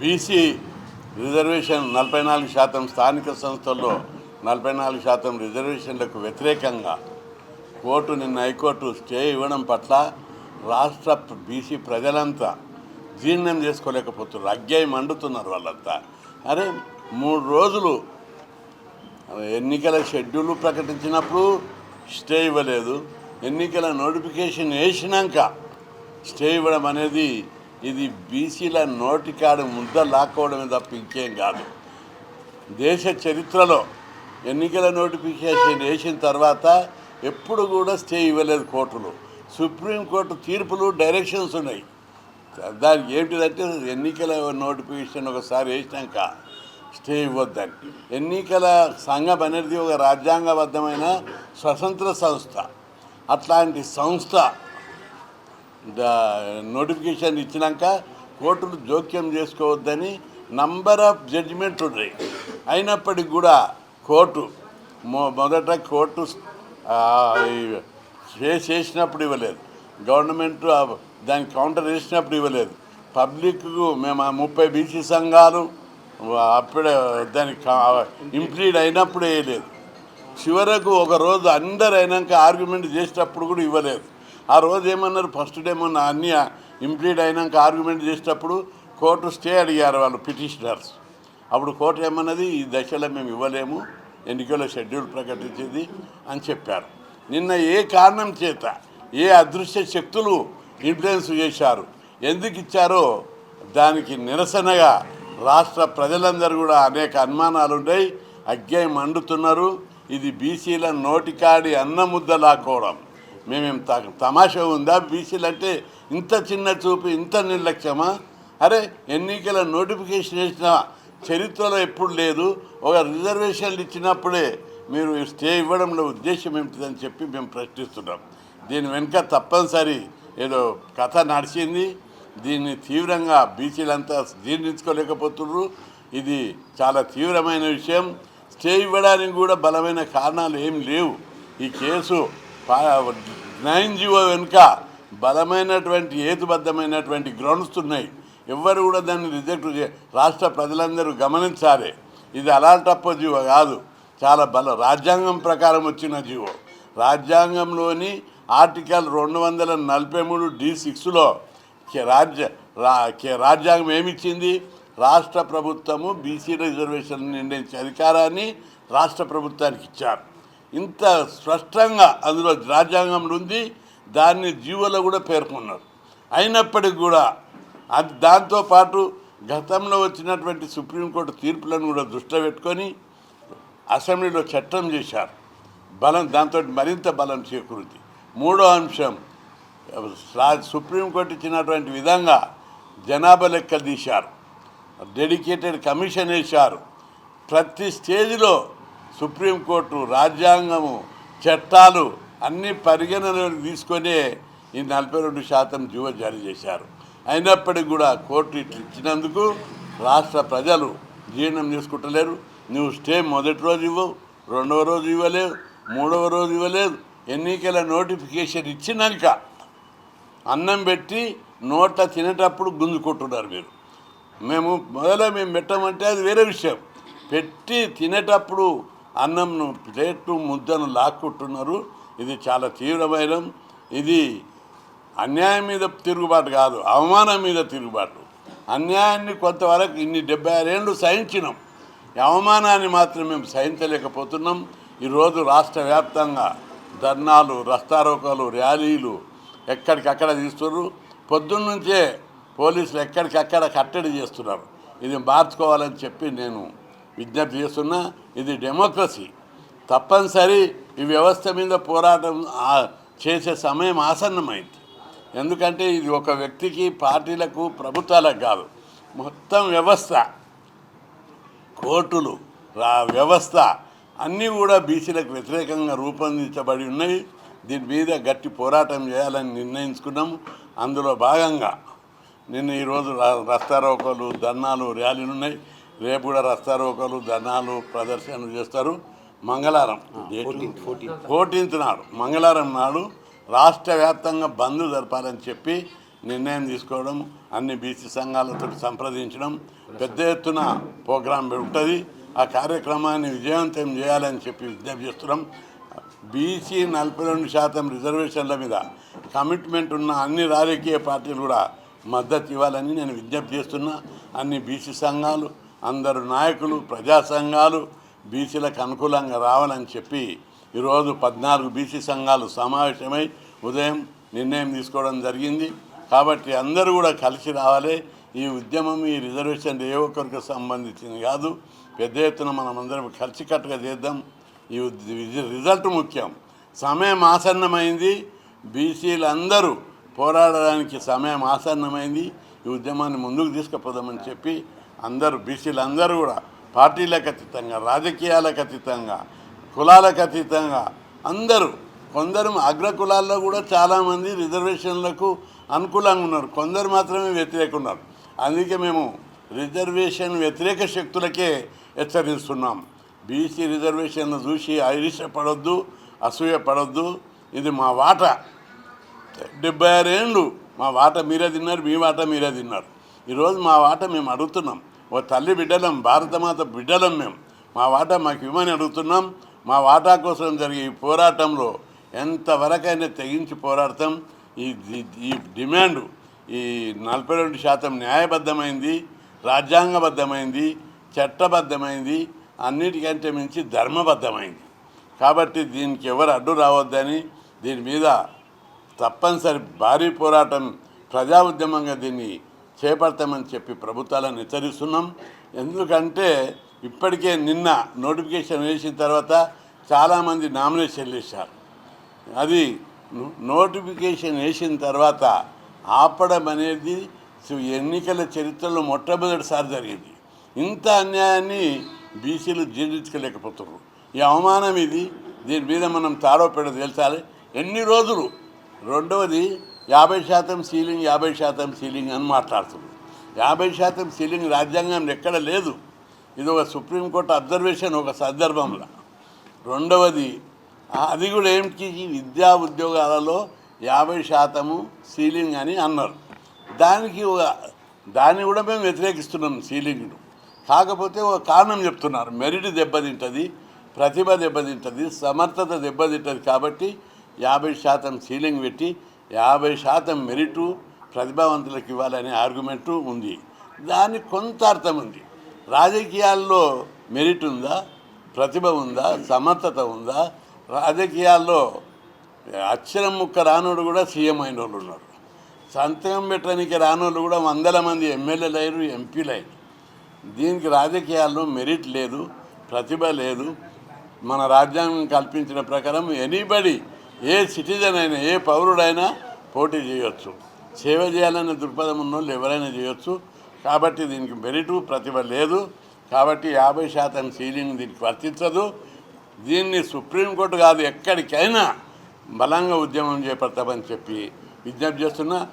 BC reservation 44% స్థానిక సంస్థల్లో 44% రిజర్వేషన్లకు వ్యతిరేకంగా కోర్టు నిన్న హైకోర్టు స్టే ఇవ్వడం పట్ల రాష్ట్ర బీసీ ప్రజలంతా జీర్ణం చేసుకోలేకపోతున్నారు. అగ్గాయి మండుతున్నారు వాళ్ళంతా. అరే 3 రోజులు ఎన్నికల షెడ్యూల్ ప్రకటించినప్పుడు స్టే ఇవ్వలేదు, ఎన్నికల నోటిఫికేషన్ వేసినాక స్టే ఇవ్వడం అనేది ఇది బీసీల నోటికాడు ముద్ద లాక్కోవడమే తప్ప ఇంకేం కాదు. దేశ చరిత్రలో ఎన్నికల నోటిఫికేషన్ వేసిన తర్వాత ఎప్పుడు కూడా స్టే ఇవ్వలేదు కోర్టులు. సుప్రీంకోర్టు తీర్పులు డైరెక్షన్స్ ఉన్నాయి. దానికి ఏంటిదంటే ఎన్నికల నోటిఫికేషన్ ఒకసారి వేసినాక స్టే ఇవ్వద్దని. ఎన్నికల సంఘం అనేది ఒక రాజ్యాంగబద్ధమైన స్వతంత్ర సంస్థ. అట్లాంటి సంస్థ నోటిఫికేషన్ ఇచ్చినాక కోర్టులు జోక్యం చేసుకోవద్దని నంబర్ ఆఫ్ జడ్జిమెంట్లు ఉన్నాయి. అయినప్పటికీ కూడా కోర్టు మొదట కోర్టు చేసినప్పుడు ఇవ్వలేదు, గవర్నమెంట్ దానికి కౌంటర్ వేసినప్పుడు ఇవ్వలేదు, పబ్లిక్కు మేము 30 బీసీ సంఘాలు అప్పుడే దానికి ఇంప్లీడ్ అయినప్పుడు వేయలేదు. చివరకు ఒక రోజు అందరు అయినాక ఆర్గ్యుమెంట్ చేసేటప్పుడు కూడా ఇవ్వలేదు. ఆ రోజు ఏమన్నారు, ఫస్ట్ డే మొన్న అన్నీ ఇంప్లీడ్ అయినాక ఆర్గ్యుమెంట్ చేసేటప్పుడు కోర్టు స్టే అడిగారు వాళ్ళు పిటిషనర్స్. అప్పుడు కోర్టు ఏమన్నది, ఈ దశలో మేము ఇవ్వలేము, ఎన్నికల షెడ్యూల్ ప్రకటించింది అని చెప్పారు. నిన్న ఏ కారణం చేత ఏ అదృశ్య శక్తులు ఇన్ఫ్లుయెన్స్ చేశారు, ఎందుకు ఇచ్చారో దానికి నిరసనగా రాష్ట్ర ప్రజలందరూ కూడా అనేక అనుమానాలు ఉన్నాయి. అగ్గాయి మండుతున్నారు. ఇది బీసీల నోటికాడి అన్న ముద్ద లాక్కోవడం. మేమేం తమాషా ఉందా? బీసీలు అంటే ఇంత చిన్న చూపు, ఇంత నిర్లక్ష్యమా? అరే ఎన్నికల నోటిఫికేషన్ వేసిన చరిత్రలో ఎప్పుడు లేదు. ఒక రిజర్వేషన్లు ఇచ్చినప్పుడే మీరు స్టే ఇవ్వడంలో ఉద్దేశం ఏమిటిదని చెప్పి మేము ప్రశ్నిస్తున్నాం. దీని వెనుక తప్పనిసరి ఏదో కథ నడిచింది. దీన్ని తీవ్రంగా బీసీలంతా జీర్ణించుకోలేకపోతున్నారు. ఇది చాలా తీవ్రమైన విషయం. స్టే ఇవ్వడానికి కూడా బలమైన కారణాలు ఏం లేవు. ఈ కేసు 9 జీవో వెనుక బలమైనటువంటి హేతుబద్ధమైనటువంటి గ్రౌండ్స్ ఉన్నాయి. ఎవ్వరు కూడా దాన్ని రిజెక్ట్ రాష్ట్ర ప్రజలందరూ గమనించాలి. ఇది అలాంటప్ప జీవో కాదు, చాలా రాజ్యాంగం ప్రకారం వచ్చిన జీవో. రాజ్యాంగంలోని ఆర్టికల్ 243(d)(6)లో రాజ్యాంగం ఏమిచ్చింది? రాష్ట్ర ప్రభుత్వము బీసీ రిజర్వేషన్ నిర్ణయించే అధికారాన్ని రాష్ట్ర ప్రభుత్వానికి ఇచ్చారు. ఇంత స్పష్టంగా అందులో రాజ్యాంగంలో ఉంది. దాన్ని జీవోలో కూడా పేర్కొన్నారు. అయినప్పటికీ కూడా దాంతోపాటు గతంలో వచ్చినటువంటి సుప్రీంకోర్టు తీర్పులను కూడా దృష్టిలో పెట్టుకొని అసెంబ్లీలో చట్టం చేశారు. దాంతో మరింత బలం చేకూరుతుంది. 3వ అంశం, సుప్రీంకోర్టు ఇచ్చినటువంటి విధంగా జనాభా లెక్కలు తీశారు, డెడికేటెడ్ కమిషన్ వేశారు. ప్రతి స్టేజ్లో సుప్రీంకోర్టు రాజ్యాంగము చట్టాలు అన్నీ పరిగణనలోకి తీసుకొనే ఈ 42% జీవో జారీ చేశారు. అయినప్పటికీ కూడా కోర్టు ఇట్లు ఇచ్చినందుకు రాష్ట్ర ప్రజలు జీర్ణం చేసుకుంటలేరు. నువ్వు స్టే మొదటి రోజు ఇవ్వవు, 2వ రోజు ఇవ్వలేవు, 3వ రోజు ఇవ్వలేదు. ఎన్నికల నోటిఫికేషన్ ఇచ్చినాక అన్నం పెట్టి నోట్ల తినేటప్పుడు గుంజుకుంటున్నారు మీరు. మేము పెట్టమంటే అది వేరే విషయం. పెట్టి తినేటప్పుడు అన్నంను ప్లేటు ముద్దను లాక్కుంటున్నారు. ఇది చాలా తీవ్రమైన, ఇది అన్యాయం మీద తిరుగుబాటు కాదు, అవమానం మీద తిరుగుబాటు. అన్యాయాన్ని కొంతవరకు ఇన్ని 76 ఏళ్ళు సహించినాం, అవమానాన్ని మాత్రం మేము సహించలేకపోతున్నాం. ఈరోజు రాష్ట్ర వ్యాప్తంగా ధర్నాలు, రస్తారోకోలు, ర్యాలీలు ఎక్కడికక్కడ తీస్తున్నారు. పొద్దున్నుంచే పోలీసులు ఎక్కడికక్కడ కట్టడి చేస్తున్నారు. ఇది మార్చుకోవాలని చెప్పి నేను విజ్ఞప్తి చేస్తున్నా. ఇది డెమోక్రసీ. తప్పనిసరి ఈ వ్యవస్థ మీద పోరాటం చేసే సమయం ఆసన్నమైంది. ఎందుకంటే ఇది ఒక వ్యక్తికి, పార్టీలకు, ప్రభుత్వాలకు కాదు, మొత్తం వ్యవస్థ, కోర్టులు, వ్యవస్థ అన్నీ కూడా బీసీలకు వ్యతిరేకంగా రూపొందించబడి ఉన్నాయి. దీని మీద గట్టి పోరాటం చేయాలని నిర్ణయించుకున్నాము. అందులో భాగంగా ఈరోజు రస్తారోకోలు, ధర్నాలు, ర్యాలీలు ఉన్నాయి. రేపు కూడా రస్తారోకోలు, ధర్నాలు, ప్రదర్శనలు చేస్తారు. మంగళవారం 14th నాడు, మంగళవారం నాడు రాష్ట్ర వ్యాప్తంగా బంద్ జరపాలని చెప్పి నిర్ణయం తీసుకోవడం, అన్ని బీసీ సంఘాలతో సంప్రదించడం, పెద్ద ఎత్తున ప్రోగ్రాం ఉంటుంది. ఆ కార్యక్రమాన్ని విజయవంతం చేయాలని చెప్పి విజ్ఞప్తి చేస్తున్నాం. బీసీ 42% రిజర్వేషన్ల మీద కమిట్మెంట్ ఉన్న అన్ని రాజకీయ పార్టీలు కూడా మద్దతు ఇవ్వాలని నేను విజ్ఞప్తి చేస్తున్నా. అన్ని బీసీ సంఘాలు, అందరు నాయకులు, ప్రజా సంఘాలు బీసీలకు అనుకూలంగా రావాలని చెప్పి ఈరోజు 14 బీసీ సంఘాలు సమావేశమై ఉదయం నిర్ణయం తీసుకోవడం జరిగింది. కాబట్టి అందరూ కూడా కలిసి రావాలి. ఈ ఉద్యమం, ఈ రిజర్వేషన్ ఏ ఒక్కరికి సంబంధించింది కాదు. పెద్ద ఎత్తున మనం అందరం కలిసికట్టుగా చేద్దాం. ఈ రిజల్ట్ ముఖ్యం. సమయం ఆసన్నమైంది. బీసీలందరూ పోరాడడానికి సమయం ఆసన్నమైంది. ఈ ఉద్యమాన్ని ముందుకు తీసుకుపోదామని చెప్పి అందరూ బీసీలందరూ కూడా పార్టీలకు అతీతంగా, రాజకీయాలకు అతీతంగా, కులాలకు అతీతంగా అందరూ, కొందరు అగ్రకులాల్లో కూడా చాలామంది రిజర్వేషన్లకు అనుకూలంగా ఉన్నారు, కొందరు మాత్రమే వ్యతిరేక ఉన్నారు. అందుకే మేము రిజర్వేషన్ వ్యతిరేక శక్తులకే హెచ్చరిస్తున్నాం. బీసీ రిజర్వేషన్లు చూసి ఐరిషపడొద్దు, అసూయపడొద్దు. ఇది మా వాట. 76 ఏళ్ళు మా వాట మీరే తిన్నారు, మీ వాట మీరే తిన్నారు. ఈరోజు మా వాట మేము అడుగుతున్నాం. ఓ తల్లి బిడ్డలం, భారతమాత బిడ్డలం మేము. మా వాటా మాకు ఇవ్వమని అడుగుతున్నాం. మా వాటా కోసం జరిగే ఈ పోరాటంలో ఎంతవరకైనా తెగించి పోరాడతాం. ఈ డిమాండు ఈ 42% న్యాయబద్ధమైంది, రాజ్యాంగబద్ధమైంది, చట్టబద్ధమైంది, అన్నిటికంటే మించి ధర్మబద్ధమైంది. కాబట్టి దీనికి ఎవరు అడ్డు రావద్దని, దీని మీద తప్పనిసరి భారీ పోరాటం, ప్రజా ఉద్యమంగా దీన్ని చేపడతామని చెప్పి ప్రభుత్వాలను హెచ్చరిస్తున్నాం. ఎందుకంటే ఇప్పటికే నిన్న నోటిఫికేషన్ వేసిన తర్వాత చాలామంది నామినేషన్ వేశారు. అది నోటిఫికేషన్ వేసిన తర్వాత ఆపడం అనేది ఎన్నికల చరిత్రలో మొట్టమొదటిసారి జరిగింది. ఇంత అన్యాయాన్ని బీసీలు జీర్ణించుకోలేకపోతున్నారు. ఈ అవమానం ఇది. దీని మీద మనం తాడోపేడ తేల్చాలి. ఎన్ని రోజులు. రెండవది 50% సీలింగ్, 50% సీలింగ్ అని మాట్లాడుతున్నారు. 50% సీలింగ్ రాజ్యాంగంలో ఎక్కడ లేదు. ఇది ఒక సుప్రీంకోర్టు అబ్జర్వేషన్ ఒక సందర్భంలో. రెండవది అది కూడా ఏమిటి, విద్యా ఉద్యోగాలలో 50% సీలింగ్ అని అన్నారు. దాన్ని కూడా మేము వ్యతిరేకిస్తున్నాం సీలింగ్ను. కాకపోతే ఒక కారణం చెప్తున్నారు, మెరిట్ దెబ్బతింటుంది, ప్రతిభ దెబ్బతింటుంది, సమర్థత దెబ్బతింటుంది. కాబట్టి 50% సీలింగ్ పెట్టి 50% మెరిటు ప్రతిభావంతులకు ఇవ్వాలనే ఆర్గ్యుమెంటు ఉంది. దానికి కొంత అర్థం ఉంది. రాజకీయాల్లో మెరిట్ ఉందా, ప్రతిభ ఉందా, సమర్థత ఉందా? రాజకీయాల్లో అక్షరం ముక్క రానోడు కూడా సీఎం అయిన వాళ్ళు ఉన్నారు. సంతకం పెట్టడానికి రానోళ్ళు కూడా 100 మంది ఎమ్మెల్యేలు అయ్యారు, ఎంపీలు అయ్యారు. దీనికి రాజకీయాల్లో మెరిట్ లేదు, ప్రతిభ లేదు. మన రాజ్యాంగం కల్పించిన ప్రకారం ఎనీబడి, ఏ సిటిజన్ అయినా, ఏ పౌరుడైనా పోటీ చేయొచ్చు. సేవ చేయాలనే దృక్పథం ఉన్న వాళ్ళు ఎవరైనా చేయొచ్చు. కాబట్టి దీనికి మెరిటు, ప్రతిభ లేదు. కాబట్టి 50% సీలింగ్ దీనికి వర్తించదు. దీన్ని సుప్రీంకోర్టు కాదు, ఎక్కడికైనా బలంగా ఉద్యమం చేపడతామని చెప్పి విజ్ఞప్తి చేస్తున్నా.